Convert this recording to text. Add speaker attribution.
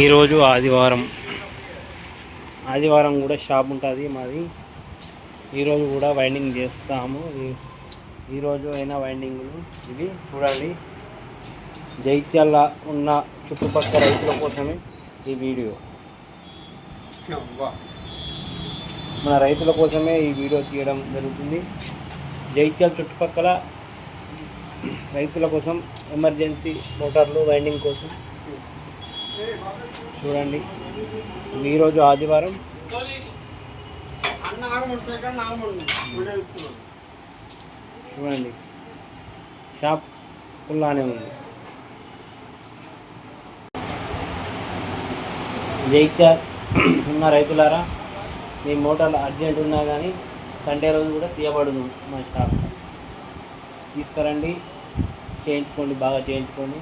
Speaker 1: ఈరోజు ఆదివారం కూడా షాప్ ఉంటుంది మాది. ఈరోజు కూడా వైండింగ్ చేస్తాము. ఈరోజు అయినా వైండింగ్లు ఇవి చూడండి. జైత్యాల ఉన్న చుట్టుపక్కల రైతుల కోసమే ఈ వీడియో. మన రైతుల కోసమే ఈ వీడియో తీయడం జరుగుతుంది. జైత్యాల చుట్టుపక్కల రైతుల కోసం ఎమర్జెన్సీ మోటార్లు వైండింగ్ కోసం చూడండి. ఈరోజు ఆదివారం. చూడండి, షాప్ ఫుల్లానే ఉంది. జైత్యాల ఉన్న రైతులారా, మీ మోటార్లు అర్జెంట్ ఉన్నా కానీ సండే రోజు కూడా తీయబడును. మా షాప్ తీసుకురండి, చేయించుకోండి, బాగా చేయించుకోండి.